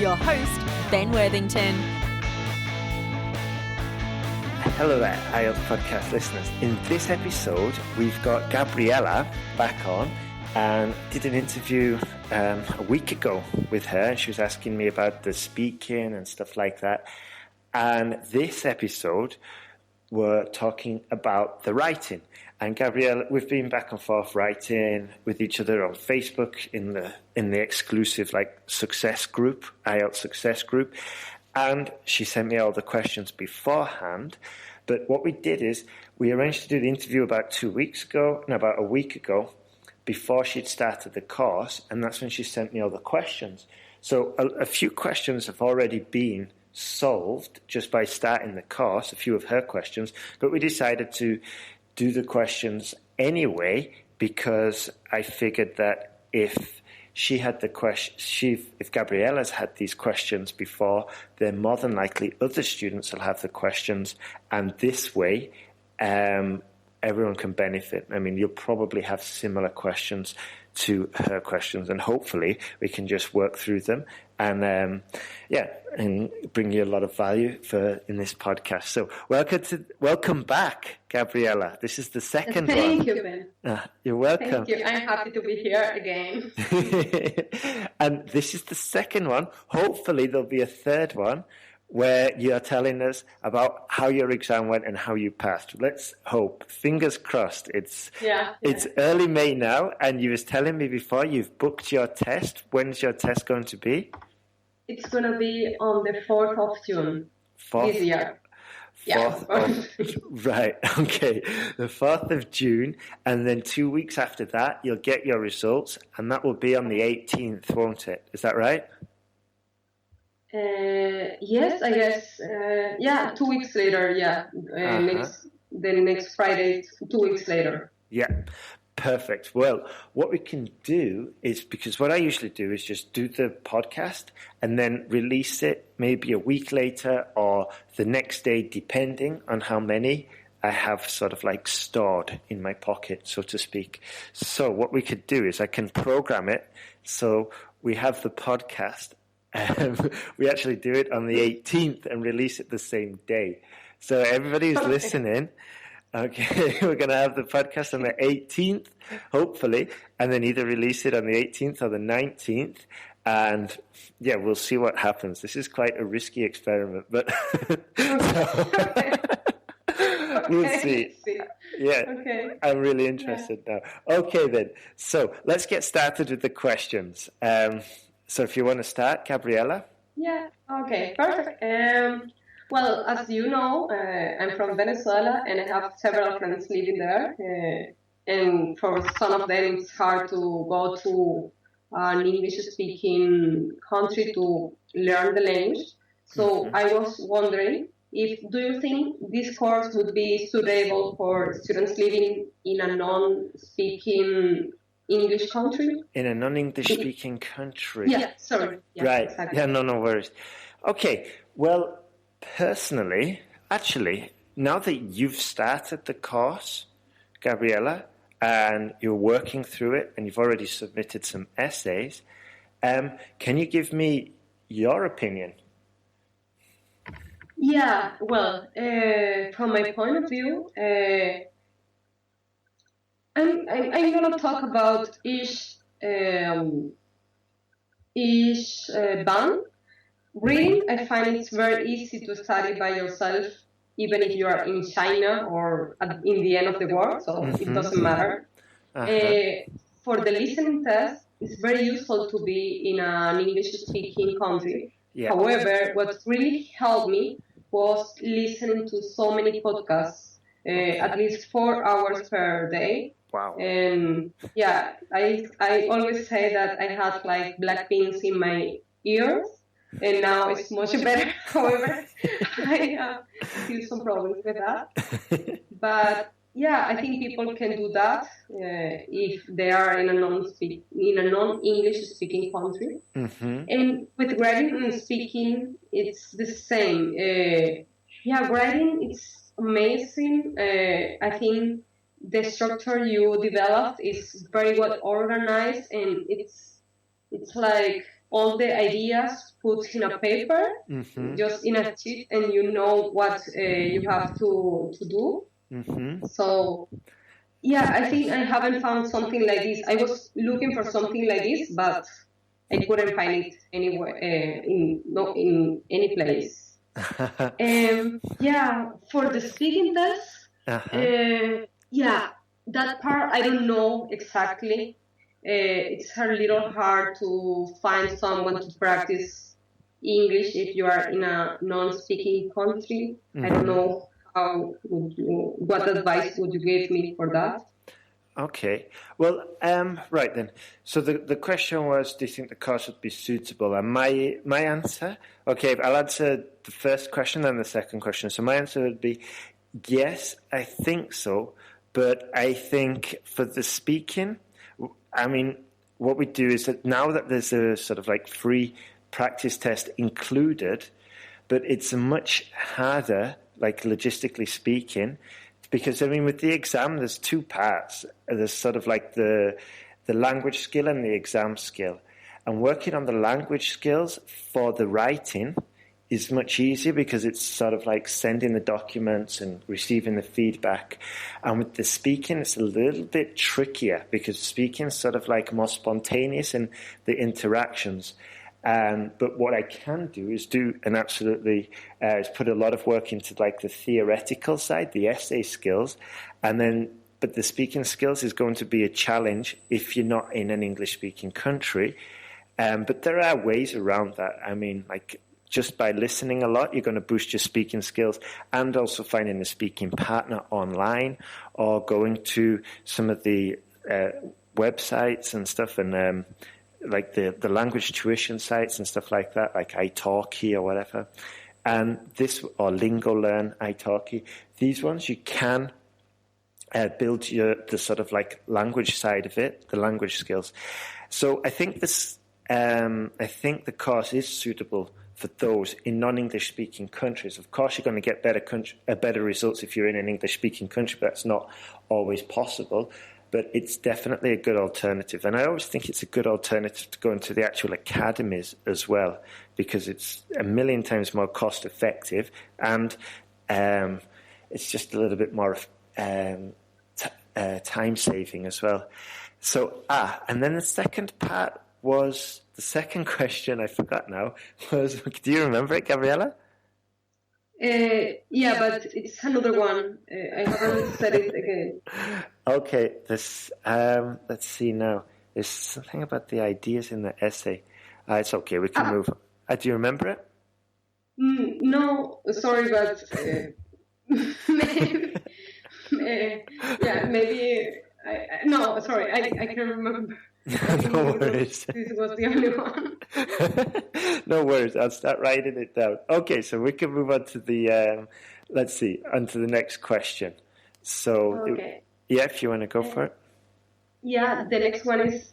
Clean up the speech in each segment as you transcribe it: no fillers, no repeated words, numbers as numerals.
your host, Ben Worthington. Hello there, IELTS podcast listeners. In this episode, we've got Gabriela back on, and did an interview a week ago with her, and she was asking me about the speaking and stuff like that. And this episode, we're talking about the writing. And Gabriela, we've been back and forth writing with each other on Facebook in the exclusive success group, IELTS success group. And she sent me all the questions beforehand. But what we did is we arranged to do the interview about a week ago, before she'd started the course. And that's when she sent me all the questions. So a few questions have already been solved just by starting the course, a few of her questions. But we decided to do the questions anyway, because I figured that if she had the if Gabriela's had these questions before, then more than likely other students will have the questions, and this way everyone can benefit. I mean, you'll probably have similar questions to her questions, and hopefully we can just work through them and bring you a lot of value in this podcast. So welcome back, Gabriela. This is the second one. Thank you, Ben. You're welcome. Thank you. I'm happy to be here again. And this is the second one. Hopefully there'll be a third one where you're telling us about how your exam went and how you passed. Let's hope. Fingers crossed. It's early May now, and you was telling me before you've booked your test. When's your test going to be? It's going to be on the 4th of June this year. Right, okay. The 4th of June, and then 2 weeks after that, you'll get your results, and that will be on the 18th, won't it? Is that right? Yes, I guess. 2 weeks later, the next Friday, 2 weeks later. Yeah, perfect. Well, what we can do is, because what I usually do is just do the podcast and then release it maybe a week later or the next day, depending on how many I have sort of stored in my pocket, so to speak. So what we could do is I can program it so we have the podcast. We actually do it on the 18th and release it the same day. So everybody who's listening, okay, we're going to have the podcast on the 18th, hopefully, and then either release it on the 18th or the 19th. And yeah, we'll see what happens. This is quite a risky experiment, but we'll see. Yeah, okay. I'm really interested now. Okay, then. So let's get started with the questions. So if you want to start, Gabriela? Yeah, okay, perfect. Well, as you know, I'm from Venezuela, and I have several friends living there. And for some of them, it's hard to go to an English-speaking country to learn the language. So I was wondering, do you think this course would be suitable for students living in a non-speaking English country? In a non-English speaking country? Yeah, sorry. Yeah, right. Exactly. Yeah, no worries. Okay, well, personally, actually, now that you've started the course, Gabriela, and you're working through it, and you've already submitted some essays, can you give me your opinion? Yeah, well, from my point of view, I'm going to talk about each band. Reading, I find it's very easy to study by yourself, even if you are in China or in the end of the world, so it doesn't matter. For the listening test, it's very useful to be in an English-speaking country. Yeah. However, what really helped me was listening to so many podcasts, at least 4 hours per day. Wow. And yeah, I always say that I had black pins in my ears, and now it's much better. However, I feel some problems with that. But yeah, I think people can do that if they are in a non-English speaking country. Mm-hmm. And with writing and speaking, it's the same. Writing is amazing. I think the structure you developed is very well organized, and it's like all the ideas put in a paper, just in a sheet, and you know what you have to do. So, yeah, I think I haven't found something like this. I was looking for something like this, but I couldn't find it anywhere, in any place. Yeah, for the speaking test, yeah, that part I don't know exactly. It's a little hard to find someone to practice English if you are in a non-speaking country. I don't know what advice would you give me for that? Okay. Well, right then. So the question was, do you think the course would be suitable? And my answer, okay, I'll answer the first question and the second question. So my answer would be, yes, I think so. But I think for the speaking, I mean, what we do is that now that there's a sort of like free practice test included, but it's much harder, like logistically speaking, because I mean, with the exam, there's two parts. There's sort of like the language skill and the exam skill. And working on the language skills for the writing is much easier because it's sort of like sending the documents and receiving the feedback. And with the speaking, it's a little bit trickier because speaking is sort of like more spontaneous in the interactions. But what I can do is is put a lot of work into like the theoretical side, the essay skills, but the speaking skills is going to be a challenge if you're not in an English-speaking country. But there are ways around that. I mean, like just by listening a lot, you're going to boost your speaking skills, and also finding a speaking partner online or going to some of the websites and stuff and like the language tuition sites and stuff like that, like italki or whatever. And or LingoLearn, italki. These ones you can build the sort of like language side of it, the language skills. So I think the course is suitable for those in non-English speaking countries. Of course, you're going to get better results if you're in an English speaking country, but that's not always possible. But it's definitely a good alternative. And I always think it's a good alternative to go into the actual academies as well, because it's a million times more cost effective, and it's just a little bit more time saving as well. So, and then the second part was, the second question, I forgot now, was, do you remember it, Gabriela? Yeah, but it's another one. I haven't said it again. Okay, let's see now. There's something about the ideas in the essay. It's okay, we can move on. Do you remember it? No, sorry, but maybe, maybe. No, sorry, I can't remember. No worries. This was the only one. No worries. I'll start writing it down. Okay, so we can move on to the onto the next question. So, okay. Yeah, if you want to go for it. Yeah, the next one is.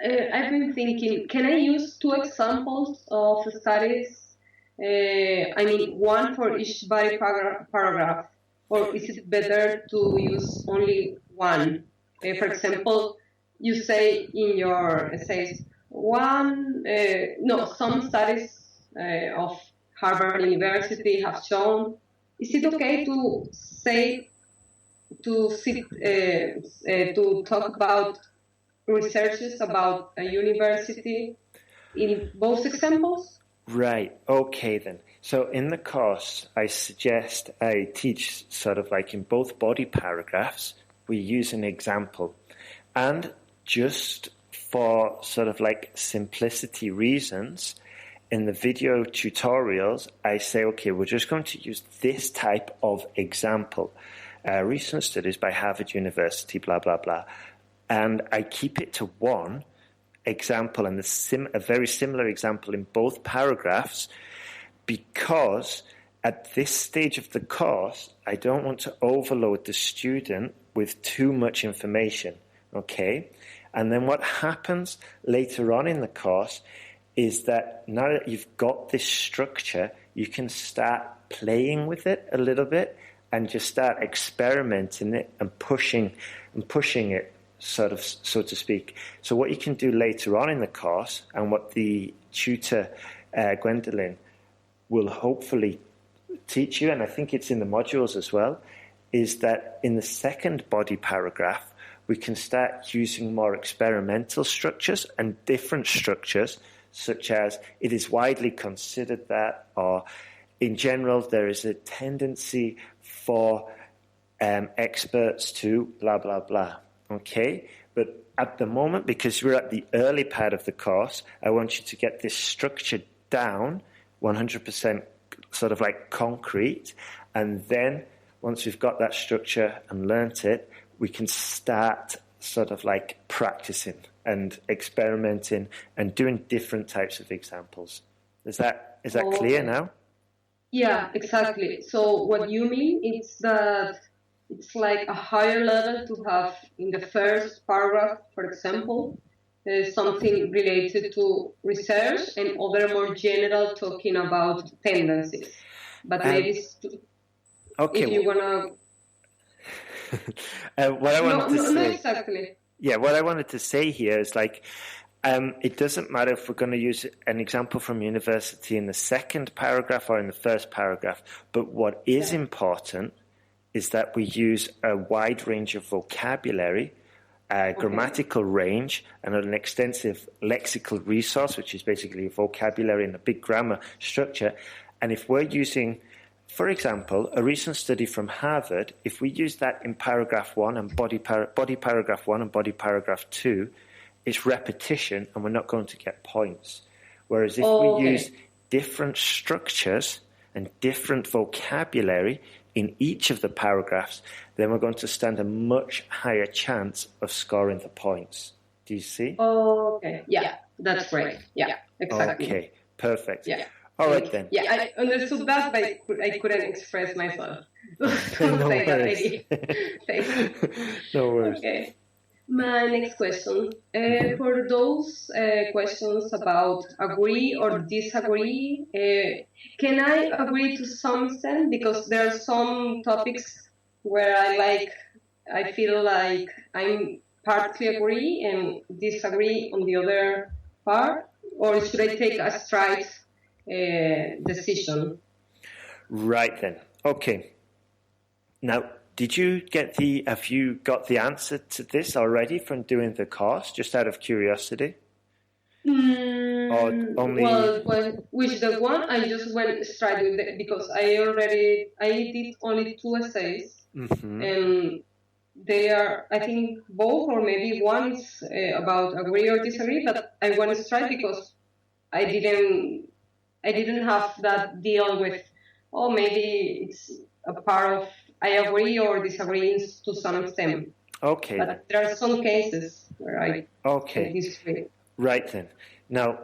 I've been thinking, can I use two examples of studies? One for each body paragraph, or is it better to use only one? For example, you say in your essays, some studies of Harvard University have shown. Is it okay to talk about researches about a university in both examples? Right. Okay then. So in the course, I suggest I teach sort of like in both body paragraphs, we use an example. And just for sort of like simplicity reasons, in the video tutorials, I say, okay, we're just going to use this type of example. Recent studies by Harvard University, blah, blah, blah. And I keep it to one example and a very similar example in both paragraphs, because at this stage of the course, I don't want to overload the student with too much information, okay? And then what happens later on in the course is that now that you've got this structure, you can start playing with it a little bit and just start experimenting it and pushing it so to speak. So what you can do later on in the course, and what the tutor, Gwendolyn, will hopefully teach you, and I think it's in the modules as well, is that in the second body paragraph, we can start using more experimental structures and different structures, such as it is widely considered that, or in general, there is a tendency for experts to blah, blah, blah. Okay? But at the moment, because we're at the early part of the course, I want you to get this structure down, 100% sort of like concrete. And then once we've got that structure and learnt it, we can start sort of like practicing and experimenting and doing different types of examples. Is that clear now? Yeah, exactly. So what you mean is that it's like a higher level to have in the first paragraph, for example, something related to research and other more general talking about tendencies. But maybe if you want to... what I wanted to say... No, exactly. Yeah, what I wanted to say here is like, it doesn't matter if we're going to use an example from university in the second paragraph or in the first paragraph, but what is important is that we use a wide range of vocabulary, grammatical range, and an extensive lexical resource, which is basically vocabulary and a big grammar structure. And if we're using, for example, a recent study from Harvard, if we use that in paragraph 1 and body paragraph 1 and body paragraph 2, it's repetition and we're not going to get points. Whereas if we use different structures and different vocabulary in each of the paragraphs, then we're going to stand a much higher chance of scoring the points. Do you see? Okay. Yeah, that's great. Yeah, exactly. Okay, perfect. Yeah. All right then. Yeah, I understood that, but I couldn't express myself. No worries. No worries. Okay. My next question. For those questions about agree or disagree, can I agree to some extent? Because there are some topics where I feel like I'm partly agree and disagree on the other part, or should I take a straight decision? Right then. Okay. Now, have you got the answer to this already from doing the course, just out of curiosity? Or only... Well, with the one, I just went straight with it because I did only 2 essays, and they are, I think, both or maybe one is about agree or disagree, but I went straight because I didn't have that deal with, maybe it's a part of I agree or disagree to some extent. Okay. But there are some cases where I disagree. Right then. Now,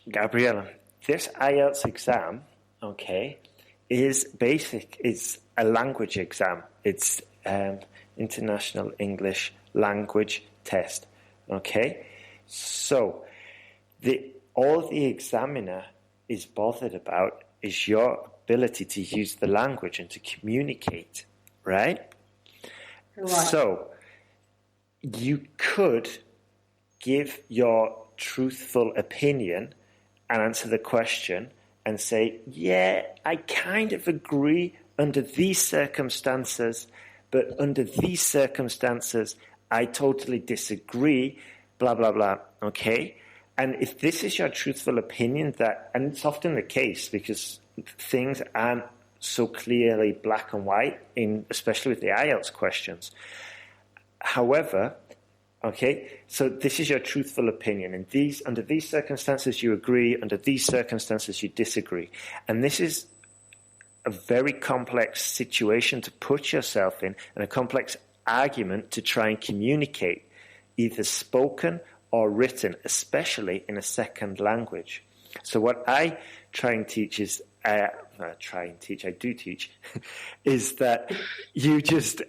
Gabriela, this IELTS exam, is basic. It's a language exam. It's International English Language Test. Okay? So, all the examiner is bothered about is your ability to use the language and to communicate, right? So you could give your truthful opinion and answer the question and say, yeah, I kind of agree under these circumstances, but under these circumstances, I totally disagree, blah, blah, blah, okay? And if this is your truthful opinion, and it's often the case because things aren't so clearly black and white, especially with the IELTS questions. However, so this is your truthful opinion. Under these circumstances, you agree. Under these circumstances, you disagree. And this is a very complex situation to put yourself in and a complex argument to try and communicate, either spoken or written, especially in a second language. So what I try and teach is, I do teach, is that you just,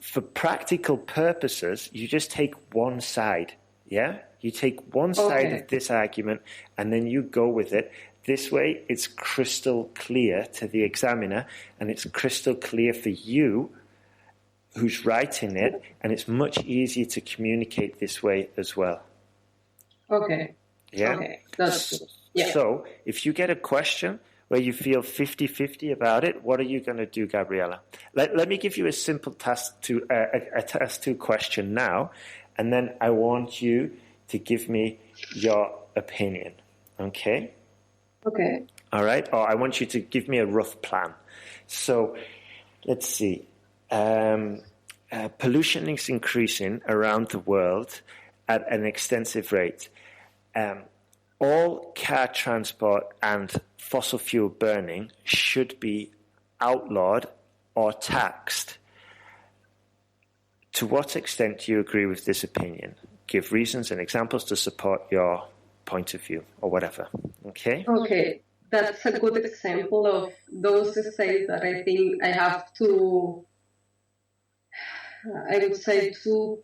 for practical purposes, you just take one side, yeah? You take one side of this argument and then you go with it. This way, it's crystal clear to the examiner and it's crystal clear for you who's writing it, and it's much easier to communicate this way as well. Okay. Yeah. Okay. That's good. Yeah. So if you get a question where you feel 50-50 about it, what are you going to do, Gabriela? Let me give you a simple task to a task 2 question now, and then I want you to give me your opinion. Okay? Okay. All right? Or I want you to give me a rough plan. So let's see. Pollution is increasing around the world at an extensive rate. All car transport and fossil fuel burning should be outlawed or taxed. To what extent do you agree with this opinion? Give reasons and examples to support your point of view, or whatever. Okay? Okay. That's a good example of those states that I think I have to, I would say, two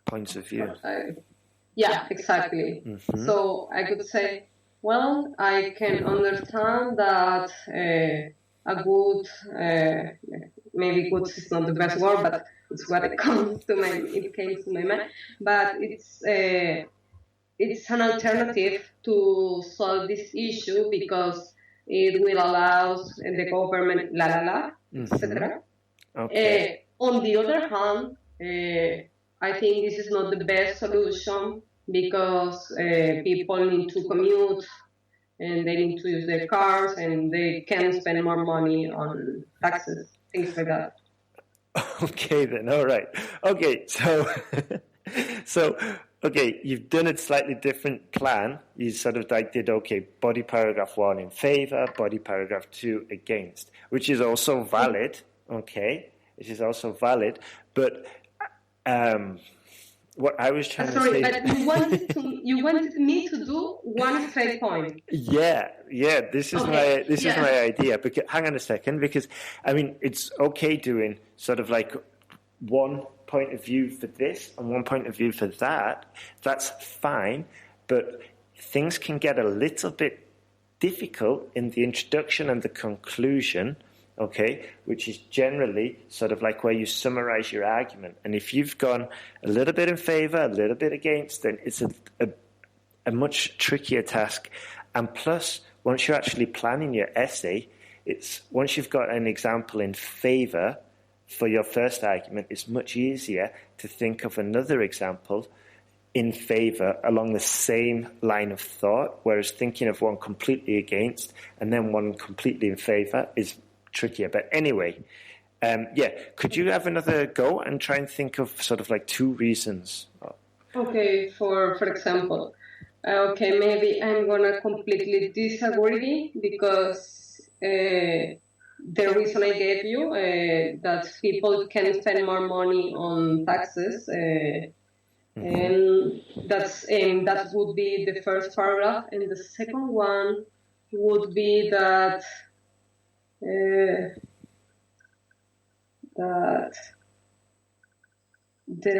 points of view. Yeah, exactly. Mm-hmm. So I could say, well, I can understand that a good, maybe good is not the best word, but it's what it came to my mind. But it's an alternative to solve this issue because it will allow the government, etc. Okay. On the other hand, I think this is not the best solution because people need to commute and they need to use their cars and they can spend more money on taxes, things like that. Okay then, all right. Okay, okay, you've done a slightly different plan. You sort of like did, okay, body paragraph 1 in favor, body paragraph 2 against, which is also valid, okay? Which is also valid, but what I was trying to say... but you wanted me to do one straight point. Yeah, this is my idea. Because, hang on a second, because, I mean, it's okay doing sort of like one point of view for this and one point of view for that. That's fine, but things can get a little bit difficult in the introduction and the conclusion, okay, which is generally sort of like where you summarize your argument. And if you've gone a little bit in favor, a little bit against, then it's a much trickier task. And plus, once you're actually planning your essay, once you've got an example in favor for your first argument, it's much easier to think of another example in favor along the same line of thought, whereas thinking of one completely against and then one completely in favor is trickier. But anyway, could you have another go and try and think of sort of like 2 reasons? Okay, for example, maybe I'm gonna completely disagree because the reason I gave you that people can spend more money on taxes, and that would be the first paragraph, and the second one would be that there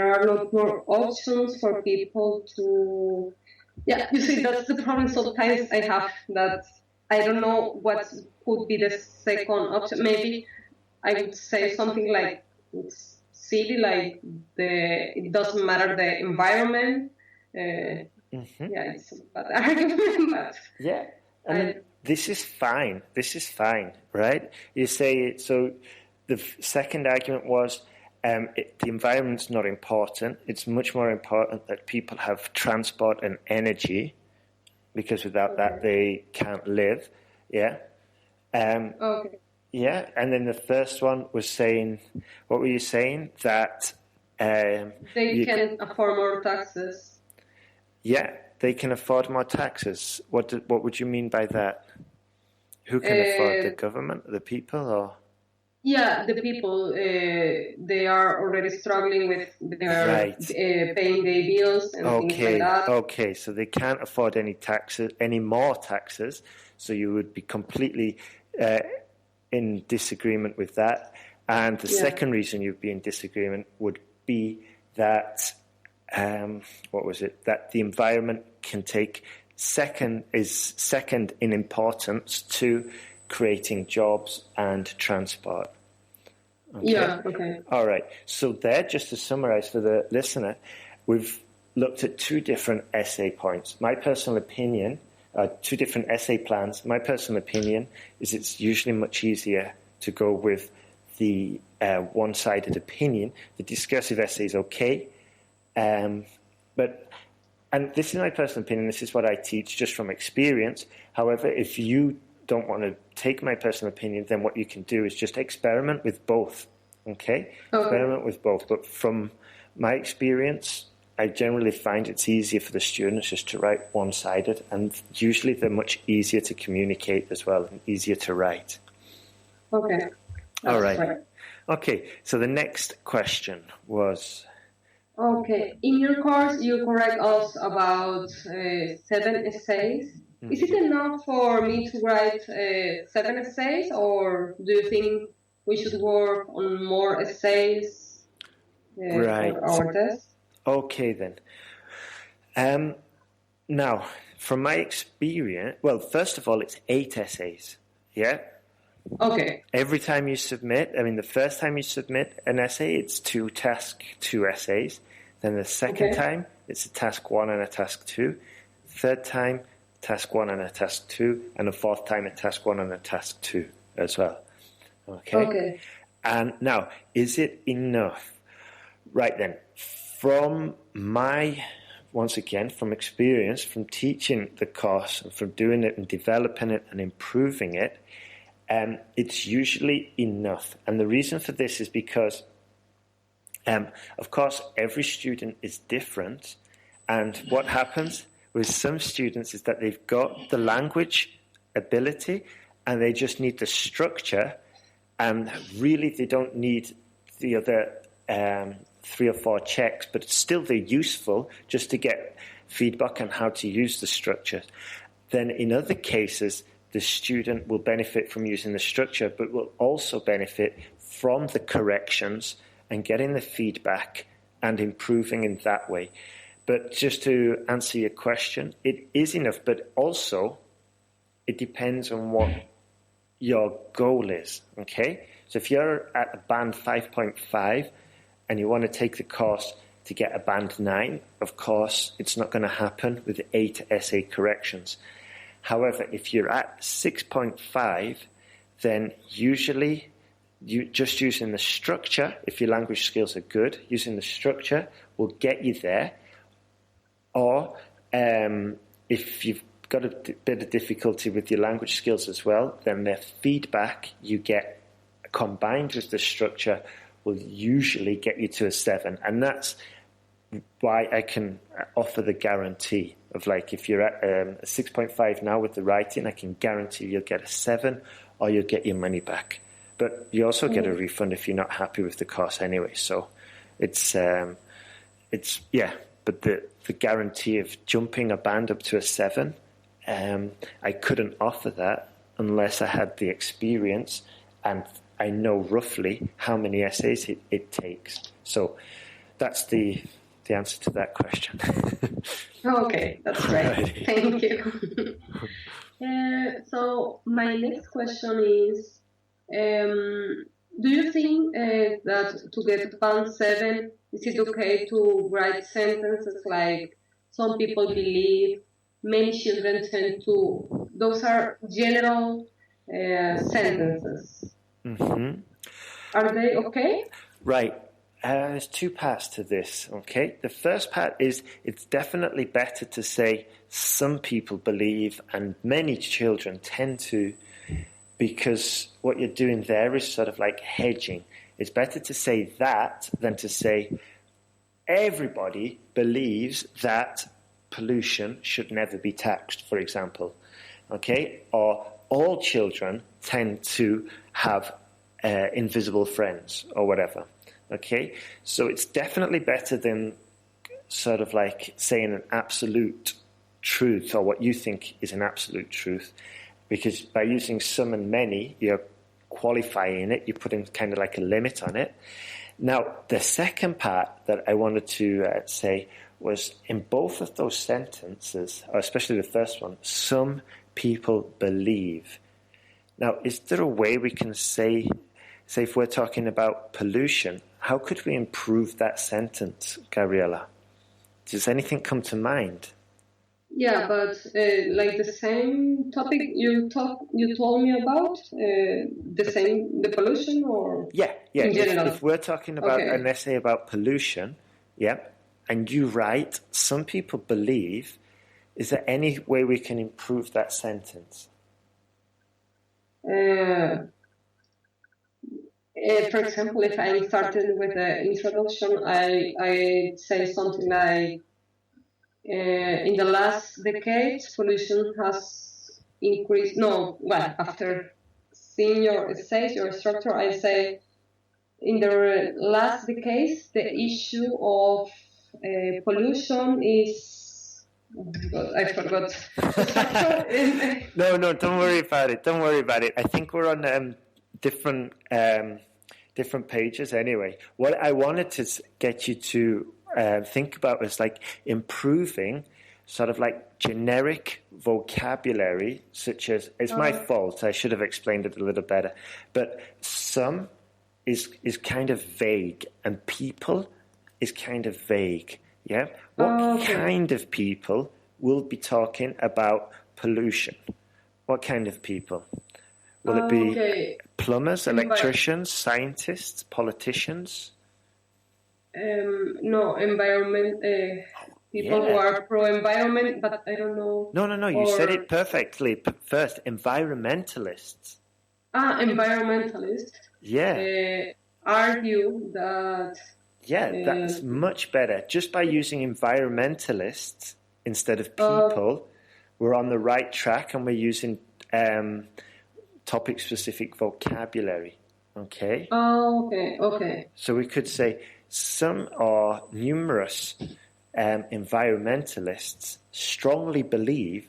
are a lot more options for people to. Yeah, you see, that's the problem sometimes I have, that I don't know what could be the second option. Maybe I would say something like, it's silly, like it doesn't matter the environment. Yeah, it's a bad argument, but... Yeah, this is fine. This is fine, right? You say, so the second argument was, the environment's not important. It's much more important that people have transport and energy, because without that they can't live. Yeah. Okay. Yeah, and then the first one was saying, what were you saying? That they can afford more taxes. Yeah, they can afford more taxes. What would you mean by that? Who can afford, the government, the people, or? Yeah, the people, they are already struggling with their paying their bills and things like that. Okay, so they can't afford any more taxes, so you would be completely in disagreement with that. And the second reason you'd be in disagreement would be that, that the environment can take second in importance to creating jobs and transport. Okay? Yeah, okay. All right. So there, just to summarize for the listener, we've looked at two different essay points. My personal opinion, two different essay plans. My personal opinion is it's usually much easier to go with the one-sided opinion. The discursive essay is okay, but, and this is my personal opinion, this is what I teach just from experience. However, if you don't want to take my personal opinion, then what you can do is just experiment with both, okay? Experiment with both. But from my experience, I generally find it's easier for the students just to write one-sided, and usually they're much easier to communicate as well and easier to write. Okay. All right. Okay, so the next question was... Okay, in your course you correct us about 7 essays. Is it enough for me to write 7 essays, or do you think we should work on more essays Right. for our test? Okay, then. Now, from my experience, well, first of all, it's 8 essays, yeah? Okay. Every time you submit, I mean, the first time you submit an essay, it's 2 task 2 essays. Then the second time, it's a task 1 and a task 2. Third time, task 1 and a task 2. And the fourth time, a task 1 and a task 2 as well. Okay? And now, is it enough? Right then, from my, once again, from experience, from teaching the course, and from doing it and developing it and improving it, it's usually enough. And the reason for this is because, of course, every student is different. And what happens with some students is that they've got the language ability and they just need the structure. And really, they don't need the other 3 or 4 checks, but still they're useful just to get feedback on how to use the structure. Then in other cases, the student will benefit from using the structure, but will also benefit from the corrections and getting the feedback and improving in that way. But just to answer your question, it is enough, but also it depends on what your goal is, okay? So if you're at a band 5.5 and you want to take the course to get a band 9, of course, it's not going to happen with 8 essay corrections. However, if you're at 6.5, then usually you just using the structure, if your language skills are good, using the structure will get you there. Or if you've got a bit of difficulty with your language skills as well, then the feedback you get combined with the structure will usually get you to a 7. And that's why I can offer the guarantee of, like, if you're at a 6.5 now with the writing, I can guarantee you'll get a 7 or you'll get your money back. But you also get a refund if you're not happy with the course anyway. So it's but the guarantee of jumping a band up to a 7, I couldn't offer that unless I had the experience and I know roughly how many essays it takes. So that's the answer to that question. Okay, that's great. Right. Thank you. So my next question is, do you think that to get band 7, is it okay to write sentences like some people believe, many children tend to? Those are general sentences. Mm-hmm. Are they okay? Right. There's 2 parts to this, okay? The first part is it's definitely better to say some people believe and many children tend to, because what you're doing there is sort of like hedging. It's better to say that than to say everybody believes that pollution should never be taxed, for example, okay? Or all children tend to have invisible friends or whatever. Okay, so it's definitely better than sort of like saying an absolute truth or what you think is an absolute truth, because by using some and many, you're qualifying it, you're putting kind of like a limit on it. Now, the second part that I wanted to say was in both of those sentences, or especially the first one, some people believe. Now, is there a way we can say say if we're talking about pollution, how could we improve that sentence, Gabriela? Does anything come to mind? Yeah, but like the same topic you told me about, the pollution, or Yeah. in general? If we're talking about an essay about pollution, and you write, some people believe, is there any way we can improve that sentence? For example, if I started with the introduction, I say something like, in the last decades, pollution has increased. No, well, after seeing your stage, your structure, I say, in the last decades, the issue of pollution is. Oh my God, I forgot the structure. No, don't worry about it. I think we're on different pages anyway. What I wanted to get you to think about was like improving sort of like generic vocabulary, such as, it's my fault, I should have explained it a little better, but some is kind of vague, and people is kind of vague. Yeah? What kind of people will be talking about pollution? What kind of people? Will it be plumbers, electricians, scientists, politicians? No, environment, people who are pro-environment, but I don't know. No, you said it perfectly. First, environmentalists. Environmentalists. Yeah. Argue that... Yeah, that's much better. Just by using environmentalists instead of people, we're on the right track, and we're using topic-specific vocabulary. Okay? Okay. So we could say some or numerous environmentalists strongly believe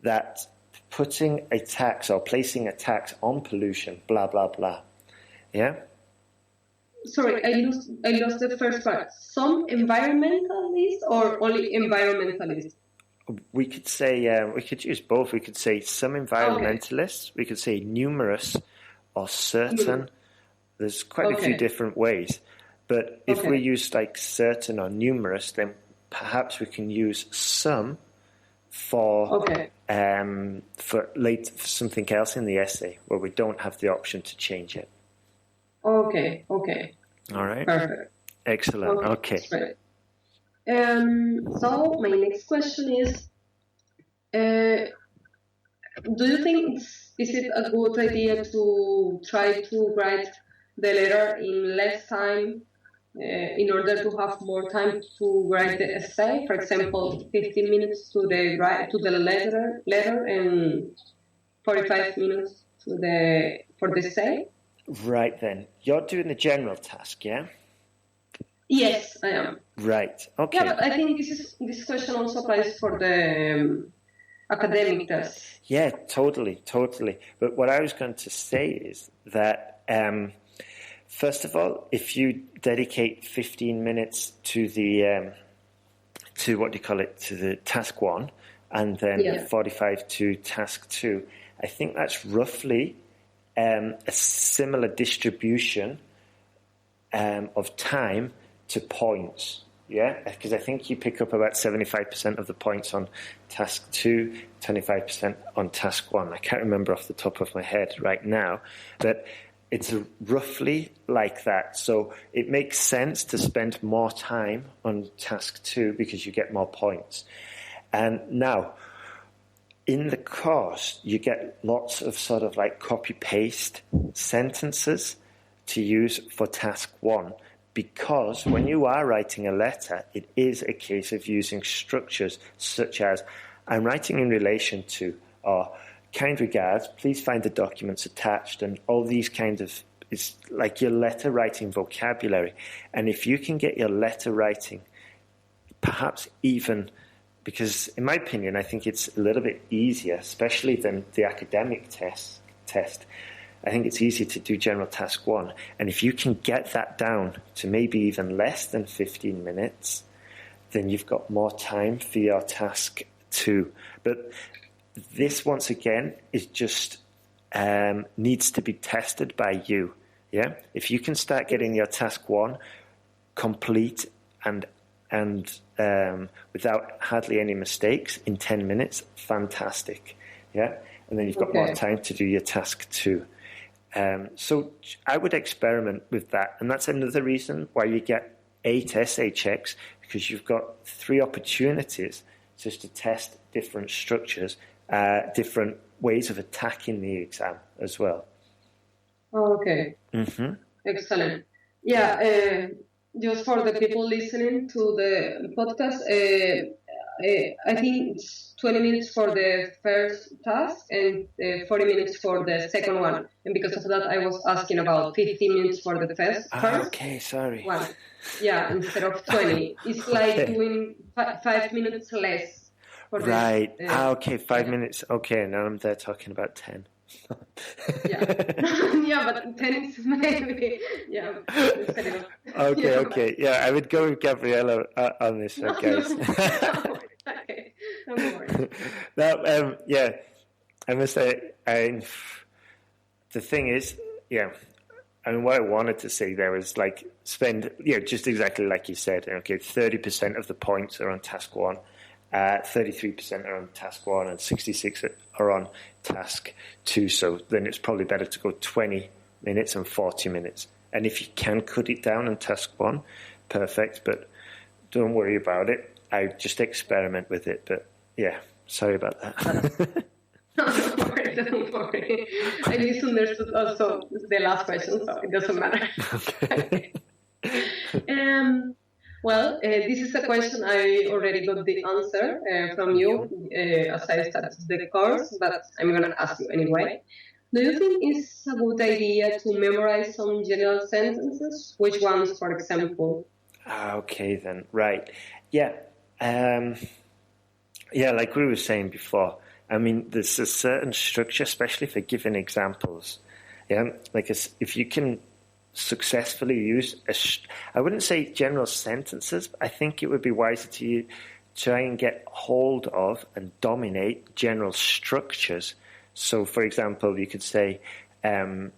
that putting a tax or placing a tax on pollution, blah, blah, blah. Yeah? Sorry, I lost the first part. Some environmentalists or only environmentalists? We could say, we could use both. We could say some environmentalists. We could say numerous or certain. There's quite a few different ways. But if we use like certain or numerous, then perhaps we can use some for something else in the essay where we don't have the option to change it. Okay. All right. Perfect. Excellent. Okay. So my next question is, do you think is it a good idea to try to write the letter in less time in order to have more time to write the essay? For example, 15 minutes to the letter and 45 minutes for the essay. Right then, you're doing the general task, yeah? Yes, I am. Right. Okay. Yeah, but I think this question also applies for the academic test. Yeah, totally. But what I was going to say is that first of all, if you dedicate 15 minutes to the to the task 1, and then 45 to task 2, I think that's roughly a similar distribution of time to points, yeah? Because I think you pick up about 75% of the points on task 2, 25% on task 1. I can't remember off the top of my head right now, but it's roughly like that. So it makes sense to spend more time on task 2 because you get more points. And now, in the course, you get lots of sort of like copy-paste sentences to use for task 1, because when you are writing a letter, it is a case of using structures such as, I'm writing in relation to, or kind regards, please find the documents attached, and all these kinds of, it's like your letter writing vocabulary. And if you can get your letter writing, perhaps even, because in my opinion, I think it's a little bit easier, especially than the academic test. I think it's easier to do general task 1. And if you can get that down to maybe even less than 15 minutes, then you've got more time for your task 2. But this, once again, is just needs to be tested by you. Yeah, if you can start getting your task 1 complete and without hardly any mistakes in 10 minutes, fantastic. Yeah, and then you've got more time to do your task 2. So I would experiment with that, and that's another reason why you get 8 essay checks, because you've got 3 opportunities just to test different structures, different ways of attacking the exam as well. Okay. Mm-hmm. Excellent. Yeah, just for the people listening to the podcast, I think it's 20 minutes for the first task and 40 minutes for the second one. And because of that, I was asking about 15 minutes for the first Okay, sorry. one. Yeah, instead of 20. It's like doing 5 minutes less. For right. The, okay, 5 minutes. Okay, now I'm there talking about 10. yeah, but 10 is maybe, yeah. Okay. Yeah, I would go with Gabriela on this one, guys. Okay, don't worry. Now, I must say, the thing is, I mean, what I wanted to say there was like spend, just exactly like you said. Okay, 30% of the points are on task 1. 33% are on task 1 and 66 are on task 2. So then it's probably better to go 20 minutes and 40 minutes. And if you can cut it down on task 1, perfect. But don't worry about it. I just experiment with it. But yeah, sorry about that. Don't worry. I misunderstood also the last question, so it doesn't matter. Okay. Well, this is a question I already got the answer from you as I started the course, but I'm going to ask you anyway. Do you think it's a good idea to memorize some general sentences? Which ones, for example? Okay, then. Right. Yeah. Like we were saying before, I mean, there's a certain structure, especially for giving examples. Yeah, like if you can successfully use I wouldn't say general sentences, but I think it would be wiser to try and get hold of and dominate general structures. So, for example, you could say, for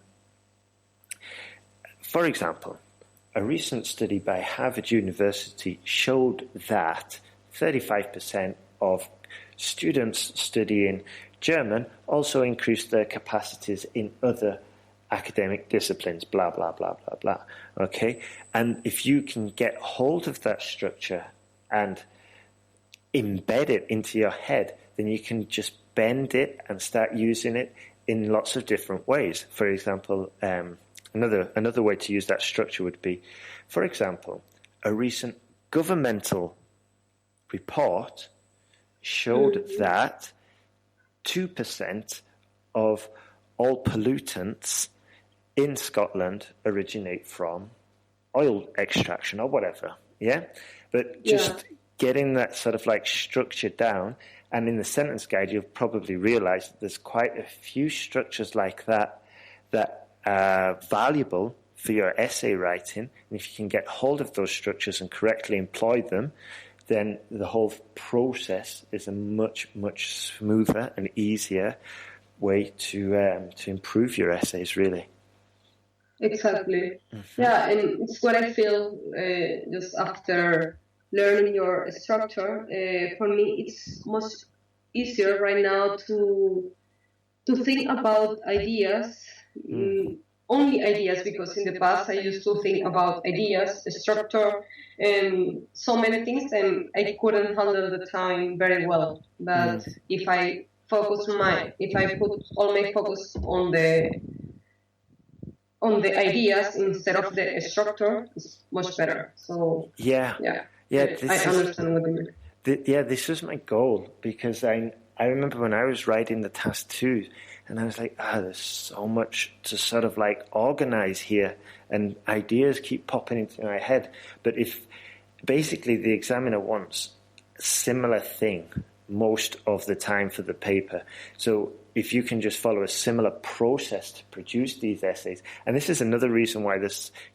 example, a recent study by Harvard University showed that 35% of students studying German also increased their capacities in other academic disciplines, blah, blah, blah, blah, blah. Okay? And if you can get hold of that structure and embed it into your head, then you can just bend it and start using it in lots of different ways. For example, another way to use that structure would be, for example, a recent governmental report showed that 2% of all pollutants in Scotland originate from oil extraction or whatever, But just getting that sort of like structure down, and in the sentence guide, you'll probably realize that there's quite a few structures like that are valuable for your essay writing. And if you can get hold of those structures and correctly employ them, then the whole process is a much, much smoother and easier way to improve your essays, really. Exactly. Yeah, and it's what I feel just after learning your structure. For me, it's much easier right now to think about ideas, only ideas, because in the past I used to think about ideas, structure, and so many things, and I couldn't handle the time very well. But if I put all my focus on the ideas instead of the structure, it's much better. So I understand what you mean. This was my goal, because I remember when I was writing the task 2, and I was like, there's so much to sort of like organize here, and ideas keep popping into my head. But if basically the examiner wants a similar thing most of the time for the paper, so if you can just follow a similar process to produce these essays, and this is another reason why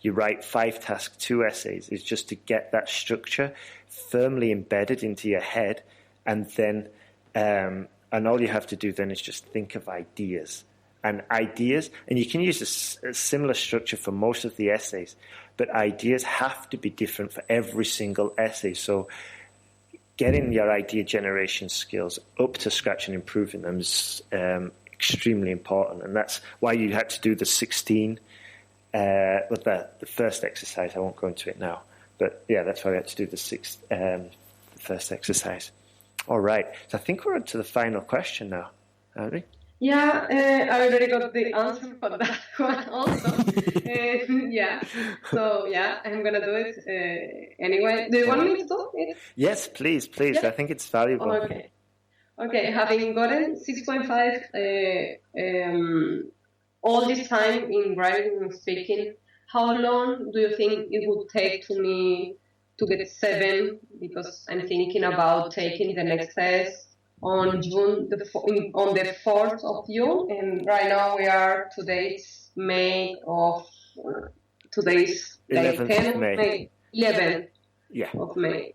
you write 5 task 2 essays, is just to get that structure firmly embedded into your head, and then and all you have to do then is just think of ideas, and ideas. And you can use a similar structure for most of the essays, but ideas have to be different for every single essay. So getting your idea generation skills up to scratch and improving them is extremely important. And that's why you had to do the 16 with the first exercise. I won't go into it now. But yeah, that's why we had to do the first exercise. All right. So I think we're on to the final question now, aren't we? Yeah, I already got the answer for that one also. Yeah. So yeah, I'm gonna do it anyway. Do you want me to do it? Yes, please. Yeah. I think it's valuable. Okay. Having gotten 6.5 all this time in writing and speaking, how long do you think it would take to me to get 7? Because I'm thinking about taking the next test on June on the 4th of June, and right now today's May of today's 11th of May. 11th Yeah. of May.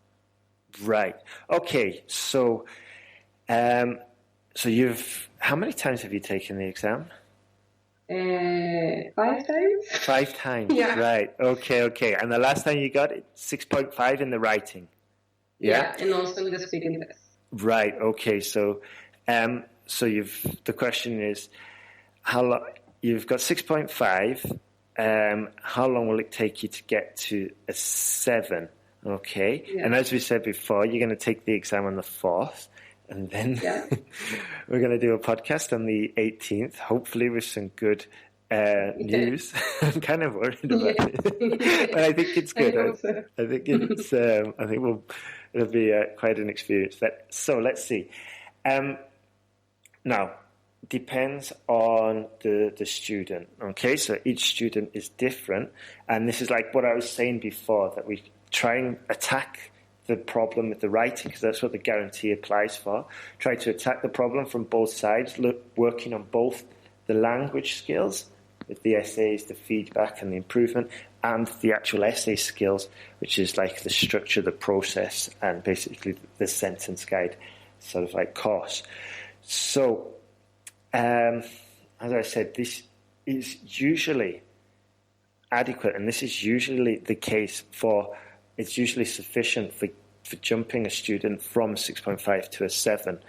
Right. Okay. So, how many times have you taken the exam? 5 times. 5 times. Yeah. Right. Okay. And the last time you got it, 6.5 in the writing. Yeah, and also in the speaking test. Right. Okay. So, the question is, how long? You've got 6.5. How long will it take you to get to a 7? Okay. Yeah. And as we said before, you're going to take the exam on the 4th, and then we're going to do a podcast on the 18th, hopefully with some good news. I'm kind of worried about it, but I think it's good. I think it's. I think it'll be quite an experience. So let's see. Now, depends on the student. Okay, so each student is different, and this is like what I was saying before, that we try and attack the problem with the writing, because that's what the guarantee applies for. Try to attack the problem from both sides, working on both the language skills with the essays, the feedback and the improvement, and the actual essay skills, which is like the structure, the process, and basically the sentence guide sort of like course. So, as I said, this is usually adequate, and this is usually the case it's usually sufficient for jumping a student from 6.5 to a 7.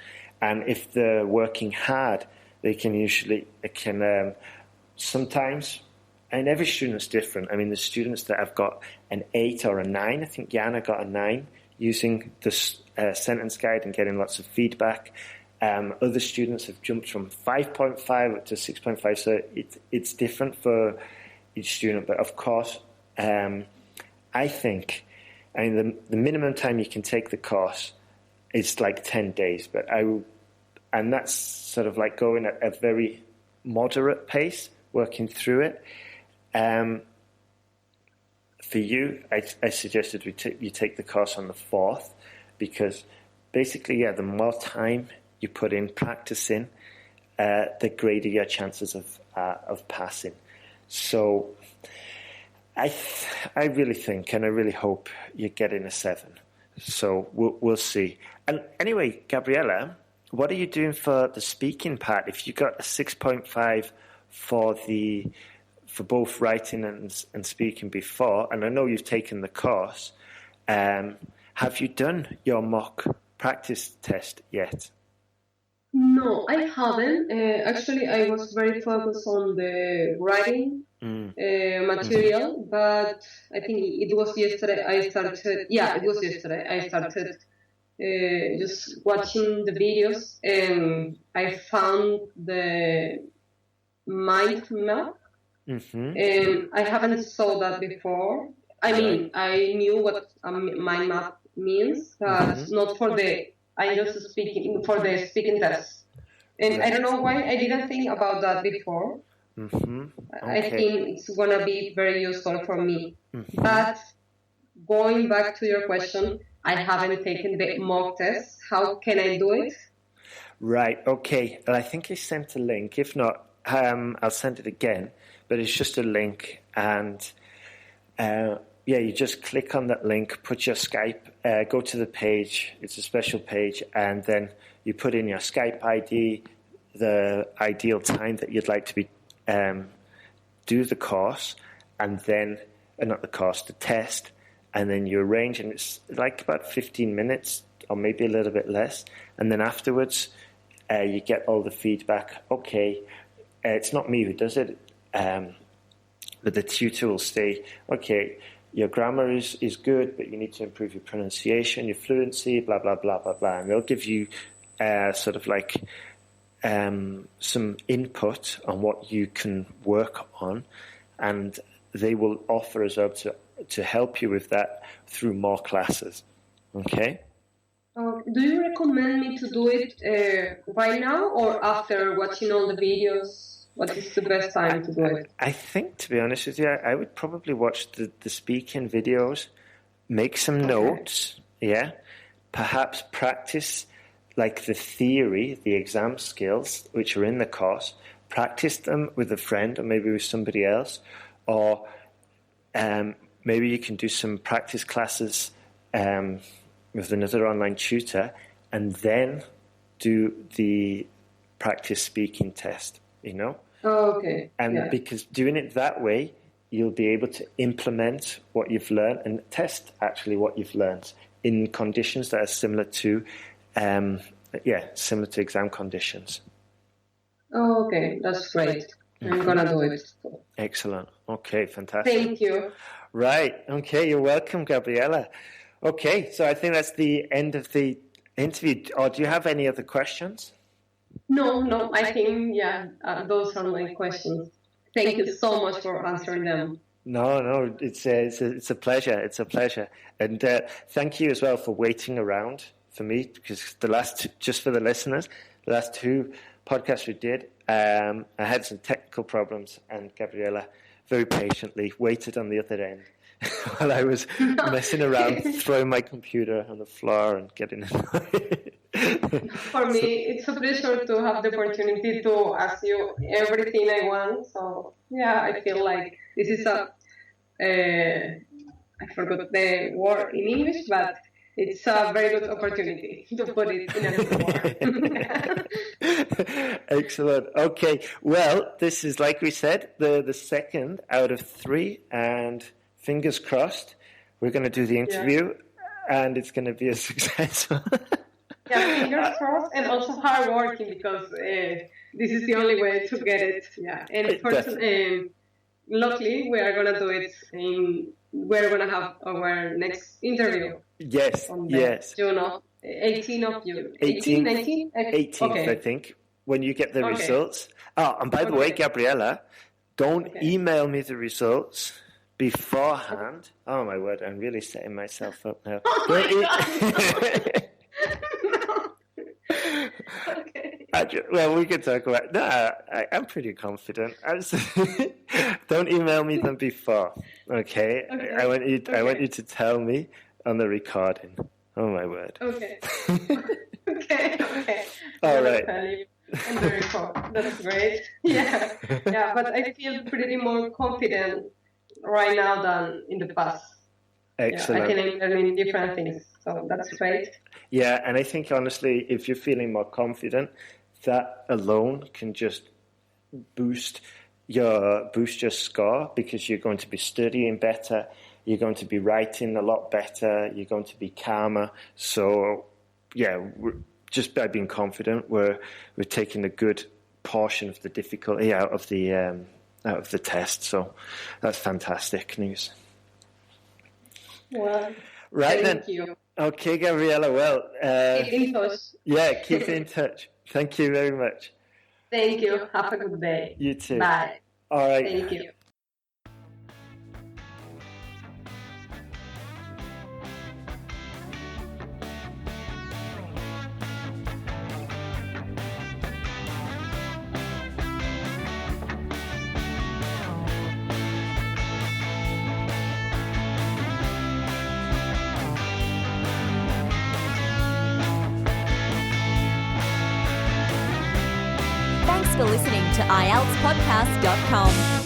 And if they're working hard, they can sometimes, and every student's different. I mean, the students that have got an 8 or a 9, I think Jana got a 9 using the sentence guide and getting lots of feedback. Other students have jumped from 5.5 up to 6.5, so it's different for each student. But of course, I think, the minimum time you can take the course is like 10 days, and that's sort of like going at a very moderate pace, working through it. For you, I suggested you take the course on the 4th, because basically, the more time you put in practicing, the greater your chances of passing. So I really think, and I really hope, you're getting a 7. So we'll see. And anyway, Gabriela, what are you doing for the speaking part? If you got a 6.5 for both writing and speaking before, and I know you've taken the course, have you done your mock practice test yet? No, I haven't. Actually, I was very focused on the writing material, but I think it was yesterday I started. Yeah, it was yesterday I started just watching the videos, and I found the mind map, and I haven't saw that before. I mean, I knew what mind map means, but not for I just speaking for the speaking test, and I don't know why I didn't think about that before. Okay. I think it's gonna be very useful for me. But going back to your question, I haven't taken the mock test. How can I do it? Right. Okay. Well, I think I sent a link. If not, I'll send it again. But it's just a link, and you just click on that link, put your Skype, go to the page. It's a special page, and then you put in your Skype ID, the ideal time that you'd like to be do the course, and then not the course, the test, and then you arrange, and it's like about 15 minutes or maybe a little bit less, and then afterwards you get all the feedback. Okay, it's not me who does it, but the tutor will say, okay, your grammar is good, but you need to improve your pronunciation, your fluency, blah, blah, blah, blah, blah. And they'll give you sort of like some input on what you can work on, and they will offer us up to help you with that through more classes. Okay? Do you recommend me to do it right now or after watching all the videos? What is the best time to do it? I think, to be honest with you, I would probably watch the speaking videos, make some notes, perhaps practice like the theory, the exam skills, which are in the course, practice them with a friend or maybe with somebody else, or maybe you can do some practice classes with another online tutor, and then do the practice speaking test, you know? Oh, okay. And because doing it that way, you'll be able to implement what you've learned and test actually what you've learned in conditions that are similar to exam conditions. Oh, okay. That's great. I'm going to do it. Excellent. Okay, fantastic. Thank you. Right. Okay, you're welcome, Gabriela. Okay, so I think that's the end of the interview. Or do you have any other questions? No, I think, those are my questions. Thank you so much for answering them. No, it's a pleasure. It's a pleasure. And thank you as well for waiting around for me, because just for the listeners, the last two podcasts we did, I had some technical problems, and Gabriela very patiently waited on the other end while I was messing around, throwing my computer on the floor and getting annoyed. For me, it's a pleasure to have the opportunity to ask you everything I want. So, I feel like this is I forgot the word in English, but it's a very good opportunity to put it in a good word. Excellent. Okay. Well, this is, like we said, the second out of 3, and fingers crossed, we're going to do the interview, and it's going to be a success. Fingers crossed, and also hard working, because this is the only way to get it. And luckily, we are going to do it we're going to have our next interview. Yes. June 18th of June. 18th, okay. I think, when you get the results. Oh, and by the way, Gabriela, don't email me the results beforehand. Oh, my word, I'm really setting myself up now. Well, we can talk about. No, I'm pretty confident. Don't email me them before, okay? I want you to tell me on the recording. Oh my word. Okay. All right. On the record. That's great. Yeah. But I feel pretty more confident right now than in the past. Excellent. I can learn different things, so that's great. Yeah, and I think honestly, if you're feeling more confident, that alone can just boost your score, because you're going to be studying better, you're going to be writing a lot better, you're going to be calmer. So, just by being confident, we're taking a good portion of the difficulty out of the test. So that's fantastic news. Well, right thank then. you. Okay, Gabriela. Well, keep in touch. Yeah, keep in touch. Thank you very much. Thank you. Have a good day. You too. Bye. All right. Thank you. Thanks for listening to IELTSPodcast.com.